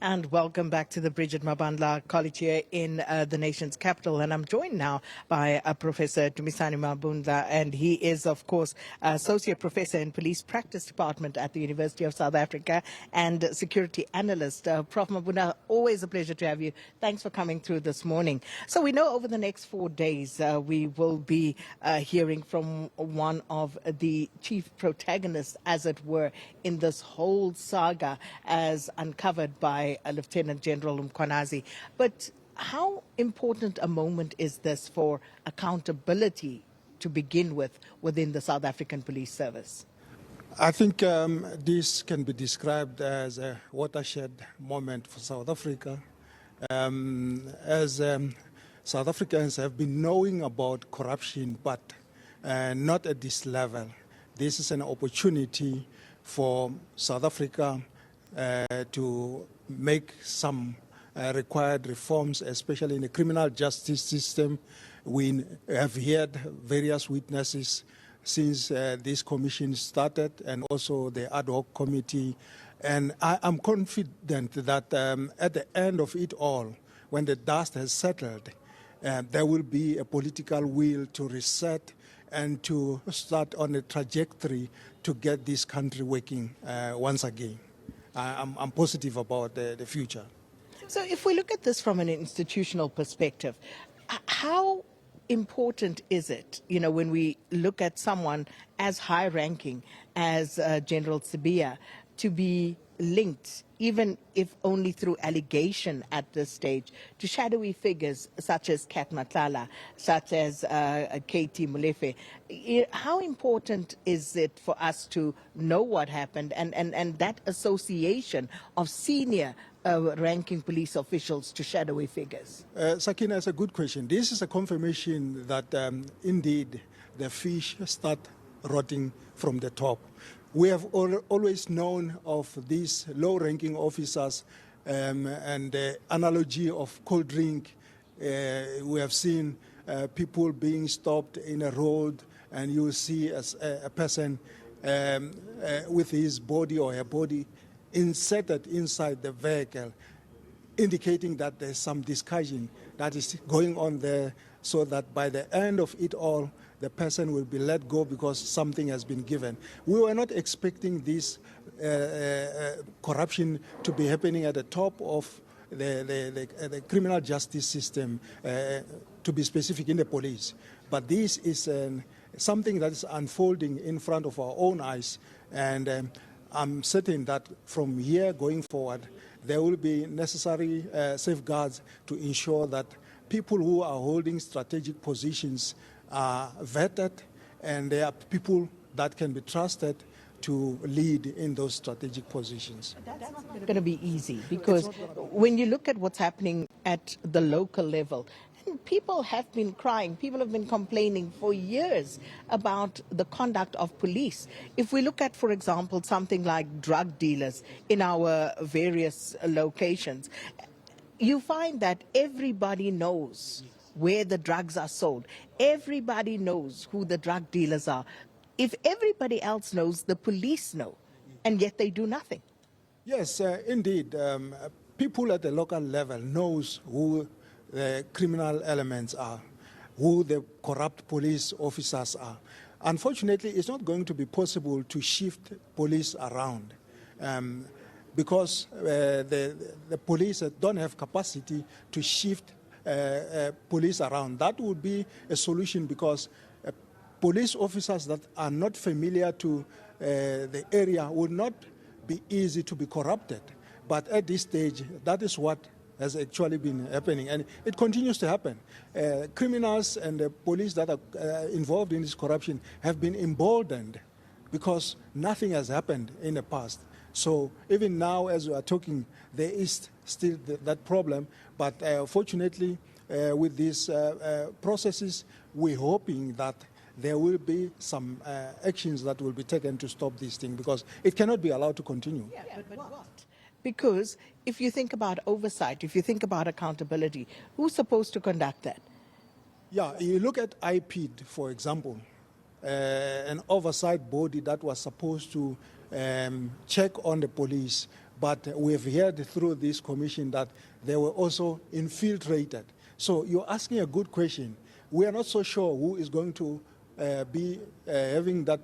And welcome back to the Brigitte Mabandla College here in the nation's capital. And I'm joined now by Professor Dumisani Mabunda, and he is, of course, Associate Professor in Police Practice Department at the University of South Africa and Security Analyst. Prof Mabunda, always a pleasure to have you. Thanks for coming through this morning. So we know over the next 4 days we will be hearing from one of the chief protagonists, as it were, in this whole saga as uncovered by Lieutenant-General Mkhwanazi. But how important a moment is this for accountability to begin with within the South African Police Service? I think this can be described as a watershed moment for South Africa. As South Africans have been knowing about corruption, but not at this level. This is an opportunity for South Africa to make some required reforms, especially in the criminal justice system. We have heard various witnesses since this commission started, and also the ad hoc committee. And I'm confident that at the end of it all, when the dust has settled, there will be a political will to reset and to start on a trajectory to get this country working once again. I'm positive about the future. So if we look at this from an institutional perspective, how important is it, when we look at someone as high-ranking as General Sibiya, to be linked, even if only through allegation at this stage, to shadowy figures such as Cat Matlala, such as KT Molefe? How important is it for us to know what happened and that association of senior ranking police officials to shadowy figures? Sakina, it's a good question. This is a confirmation that indeed the fish start rotting from the top. We have always known of these low-ranking officers and the analogy of cold drink. We have seen people being stopped in a road, and you see a person with his body or her body inserted inside the vehicle, indicating that there's some discussion that is going on there, so that by the end of it all, the person will be let go because something has been given. We were not expecting this corruption to be happening at the top of the criminal justice system, to be specific, in the police. But this is something that is unfolding in front of our own eyes, and I'm certain that from here going forward, there will be necessary safeguards to ensure that people who are holding strategic positions are vetted, and they are people that can be trusted to lead in those strategic positions. That's not going to be easy, because when you look at what's happening at the local level, people have been crying, people have been complaining for years about the conduct of police. If we look at, for example, something like drug dealers in our various locations, you find that everybody knows where the drugs are sold. Everybody knows who the drug dealers are. If everybody else knows, the police know, and yet they do nothing. Yes, indeed. People at the local level knows who the criminal elements are, who the corrupt police officers are. Unfortunately, it's not going to be possible to shift police around because the police don't have capacity to shift police around. That would be a solution, because police officers that are not familiar to the area would not be easy to be corrupted. But at this stage, that is what has actually been happening, and it continues to happen. Criminals and the police that are involved in this corruption have been emboldened because nothing has happened in the past. So even now, as we are talking, there is still that problem. But fortunately, with these processes, we're hoping that there will be some actions that will be taken to stop this thing, because it cannot be allowed to continue. Yeah, but what? Because if you think about oversight, if you think about accountability, who's supposed to conduct that? Yeah, you look at IPID, for example, an oversight body that was supposed to check on the police But we have heard through this commission that they were also infiltrated. So you're asking a good question. We are not so sure who is going to be having that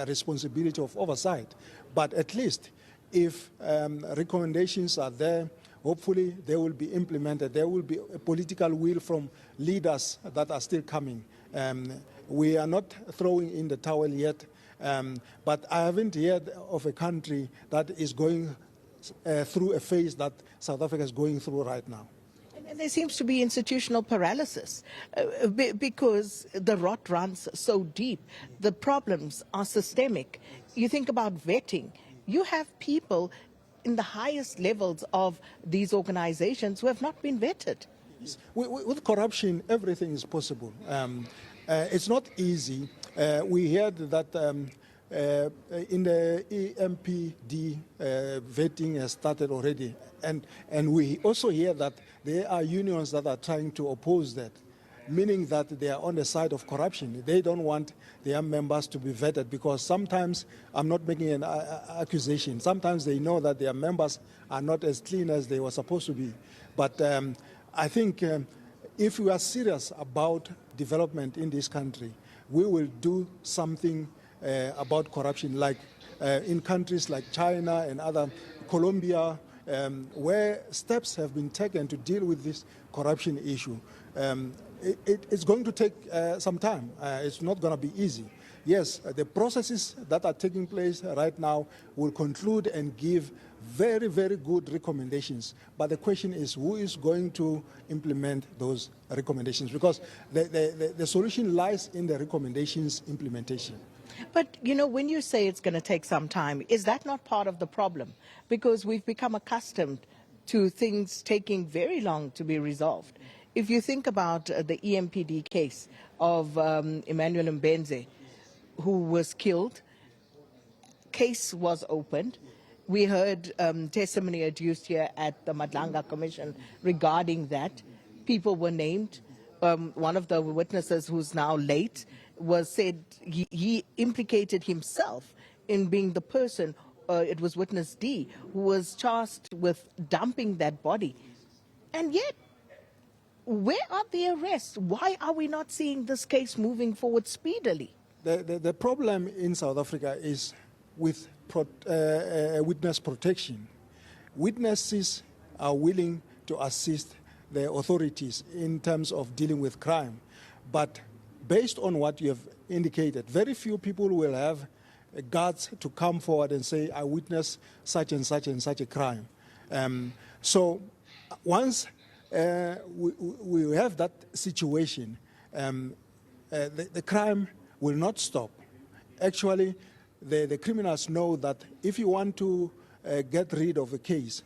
responsibility of oversight. But at least if recommendations are there, hopefully they will be implemented. There will be a political will from leaders that are still coming. We are not throwing in the towel yet, but I haven't heard of a country that is going through a phase that South Africa is going through right now. And there seems to be institutional paralysis because the rot runs so deep. The problems are systemic. You think about vetting. You have people in the highest levels of these organizations who have not been vetted. With corruption, everything is possible. It's not easy. We heard that in the EMPD vetting has started already. And we also hear that there are unions that are trying to oppose that, meaning that they are on the side of corruption. They don't want their members to be vetted because sometimes, I'm not making an accusation, sometimes they know that their members are not as clean as they were supposed to be. But I think if we are serious about development in this country, we will do something about corruption, like in countries like China and other, Colombia, where steps have been taken to deal with this corruption issue. It's going to take some time. It's not going to be easy. Yes, the processes that are taking place right now will conclude and give very, very good recommendations. But the question is, who is going to implement those recommendations? Because the solution lies in the recommendations implementation. But, you know, when you say it's going to take some time, is that not part of the problem? Because we've become accustomed to things taking very long to be resolved. If you think about the EMPD case of Emmanuel Mbenze, who was killed, case was opened. We heard testimony adduced here at the Madlanga Commission regarding that. People were named. One of the witnesses, who's now late, was said he implicated himself in being the person, it was witness D, who was charged with dumping that body. And yet, where are the arrests? Why are we not seeing this case moving forward speedily? The problem in South Africa is with witness protection. Witnesses are willing to assist the authorities in terms of dealing with crime. But based on what you have indicated, very few people will have guts to come forward and say, I witnessed such and such and such a crime. So once we have that situation, the crime will not stop. Actually, the criminals know that if you want to get rid of a case,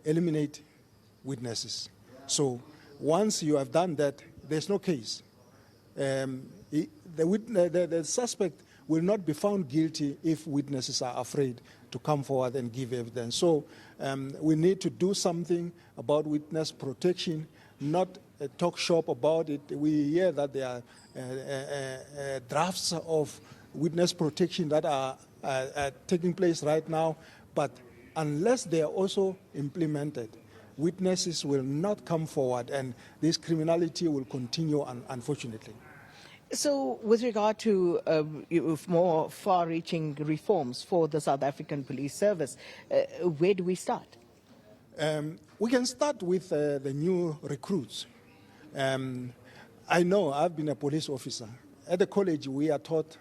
eliminate witnesses. So once you have done that, there's no case. The suspect will not be found guilty if witnesses are afraid to come forward and give evidence. So we need to do something about witness protection, not talk shop about it. We hear that there are drafts of witness protection that are taking place right now, but unless they are also implemented, witnesses will not come forward and this criminality will continue, unfortunately. So with regard to more far-reaching reforms for the South African Police Service, where do we start? We can start with the new recruits. I know I've been a police officer. At the college, we are taught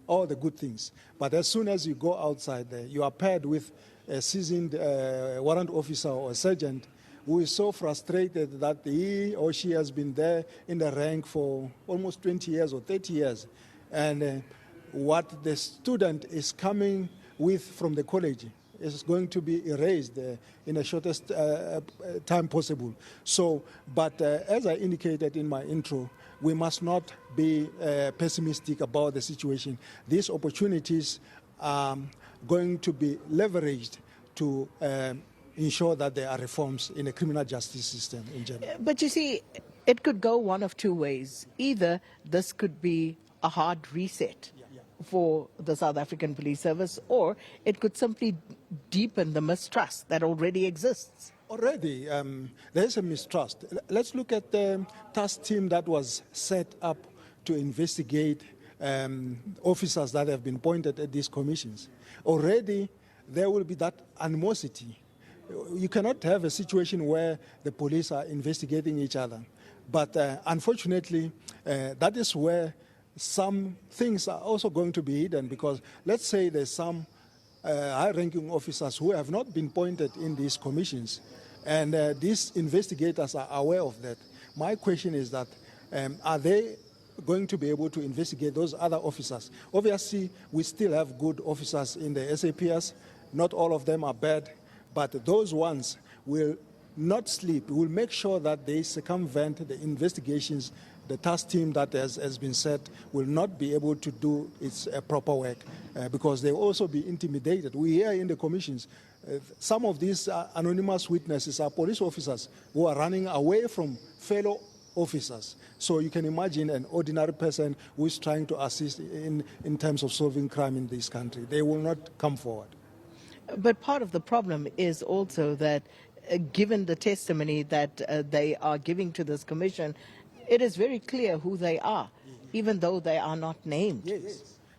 all the good things. But as soon as you go outside there, you are paired with a seasoned warrant officer or a sergeant who is so frustrated that he or she has been there in the rank for almost 20 years or 30 years. And what the student is coming with from the college is going to be erased in the shortest time possible. So, but as I indicated in my intro, we must not be pessimistic about the situation. These opportunities are going to be leveraged to ensure that there are reforms in the criminal justice system in general. But you see, it could go one of two ways. Either this could be a hard reset, for the South African Police Service, or it could simply deepen the mistrust that already exists. Already, there's a mistrust. Let's look at the task team that was set up to investigate officers that have been appointed at these commissions. Already, there will be that animosity. You cannot have a situation where the police are investigating each other. But unfortunately, that is where some things are also going to be hidden, because let's say there's some high-ranking officers who have not been appointed in these commissions, and these investigators are aware of that. My question is that, are they going to be able to investigate those other officers? Obviously, we still have good officers in the SAPS. Not all of them are bad, but those ones will not sleep. We'll make sure that they circumvent the investigations. The task team that has been set will not be able to do its proper work because they will also be intimidated. We hear in the commissions, some of these anonymous witnesses are police officers who are running away from fellow officers. So you can imagine an ordinary person who is trying to assist in terms of solving crime in this country. They will not come forward. But part of the problem is also that given the testimony that they are giving to this commission, it is very clear who they are, even though they are not named.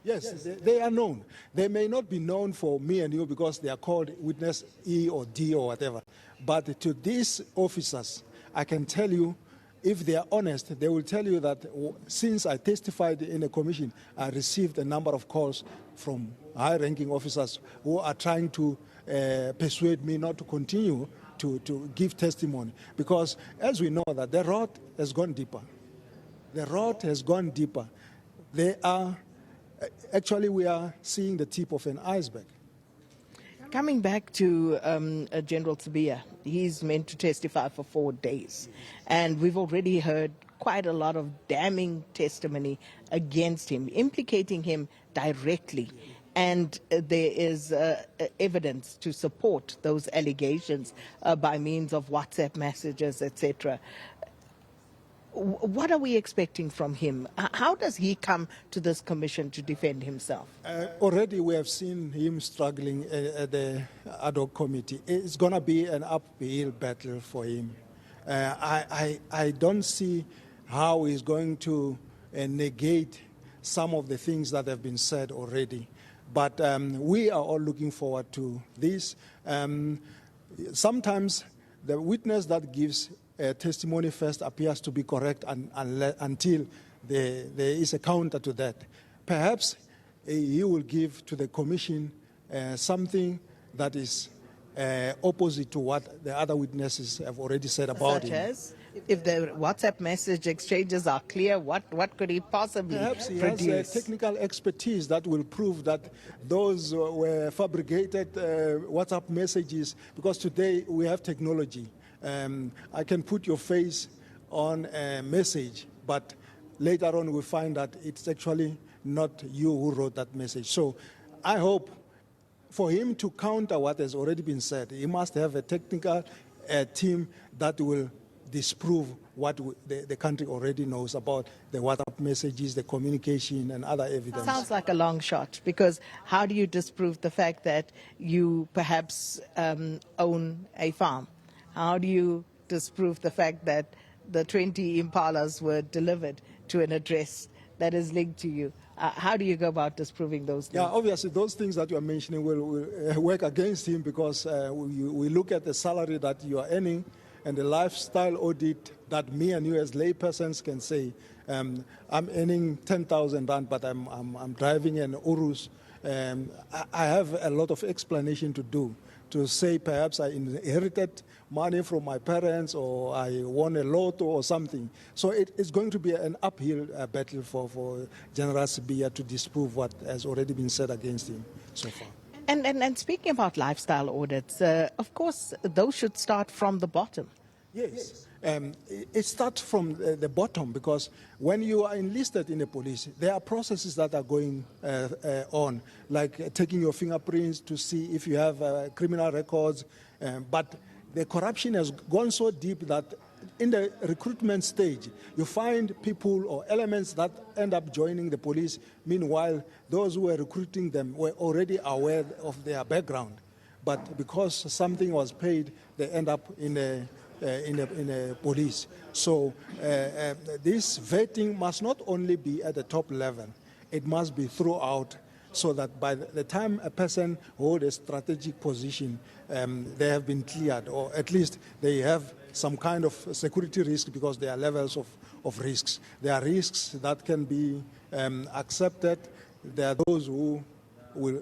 Yes, they are known. They may not be known for me and you because they are called witness E or D or whatever. But to these officers, I can tell you, if they are honest, they will tell you that since I testified in a commission, I received a number of calls from high-ranking officers who are trying to persuade me not to continue to give testimony. Because as we know that the rot has gone deeper. The rot has gone deeper. They are, actually we are seeing the tip of an iceberg. Coming back to General Sibiya, he's meant to testify for 4 days. And we've already heard quite a lot of damning testimony against him, implicating him directly. And there is evidence to support those allegations by means of WhatsApp messages, etc. What are we expecting from him? How does he come to this commission to defend himself? Already we have seen him struggling at the ad hoc committee. It's going to be an uphill battle for him. I don't see how he's going to negate some of the things that have been said already. But we are all looking forward to this. Sometimes the witness that gives testimony first appears to be correct until there is a counter to that. Perhaps he will give to the commission something that is opposite to what the other witnesses have already said about him. Such as, if the WhatsApp message exchanges are clear, what could he possibly Perhaps he produce? has technical expertise that will prove that those were fabricated WhatsApp messages, because today we have technology. I can put your face on a message, but later on we find that it's actually not you who wrote that message. So I hope for him to counter what has already been said, he must have a technical team that will disprove what the country already knows about the WhatsApp messages, the communication, and other evidence. Sounds like a long shot, because how do you disprove the fact that you perhaps own a farm? How do you disprove the fact that the 20 impalas were delivered to an address that is linked to you? How do you go about disproving those things? Yeah, obviously those things that you are mentioning will work against him, because we look at the salary that you are earning and the lifestyle audit that me and you as laypersons can say, I'm earning 10,000 rand, but I'm driving an Urus. I have a lot of explanation to do, to say perhaps I inherited money from my parents, or I won a lotto or something. So it's going to be an uphill battle for General Sibiya to disprove what has already been said against him so far. And speaking about lifestyle audits, of course, those should start from the bottom. Yes. It starts from the bottom, because when you are enlisted in the police, there are processes that are going on, like taking your fingerprints to see if you have criminal records. But the corruption has gone so deep that in the recruitment stage, you find people or elements that end up joining the police. Meanwhile, those who were recruiting them were already aware of their background. But because something was paid, they end up in a police. So this vetting must not only be at the top level, it must be throughout, so that by the time a person holds a strategic position, they have been cleared, or at least they have some kind of security risk, because there are levels of risks. There are risks that can be accepted. There are those who will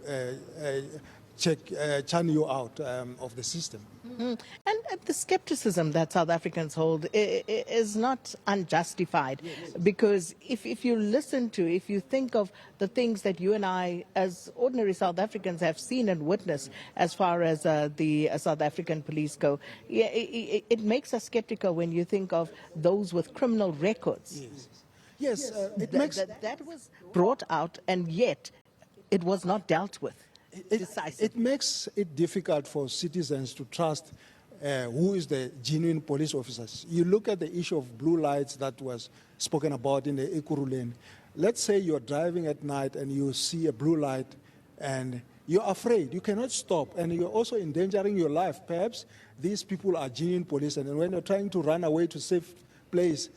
churn you out of the system. Mm-hmm. And the skepticism that South Africans hold is not unjustified, because if you listen to, if you think of the things that you and I as ordinary South Africans have seen and witnessed as far as the South African police go, it makes us skeptical when you think of those with criminal records. Yes, that was brought out, and yet it was not dealt with. It makes it difficult for citizens to trust who is the genuine police officers. You look at the issue of blue lights that was spoken about in the Ekuru lane. Let's say you're driving at night and you see a blue light and you're afraid, you cannot stop, and you're also endangering your life. Perhaps these people are genuine police, and when you're trying to run away to a safe place,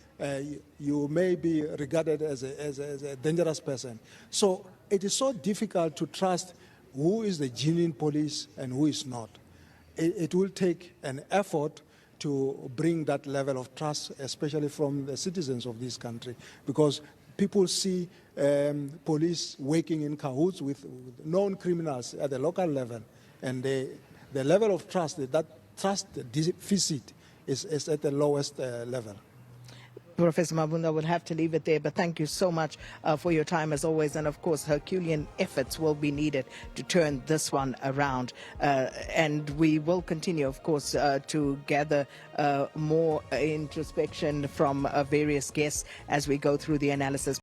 you may be regarded as a dangerous person. So it is so difficult to trust who is the genuine police and who is not. It will take an effort to bring that level of trust, especially from the citizens of this country, because people see police working in cahoots with known criminals at the local level, and the level of trust, that trust deficit is at the lowest level. Professor Mabunda will have to leave it there, but thank you so much for your time as always, and of course Herculean efforts will be needed to turn this one around, and we will continue of course to gather more introspection from various guests as we go through the analysis.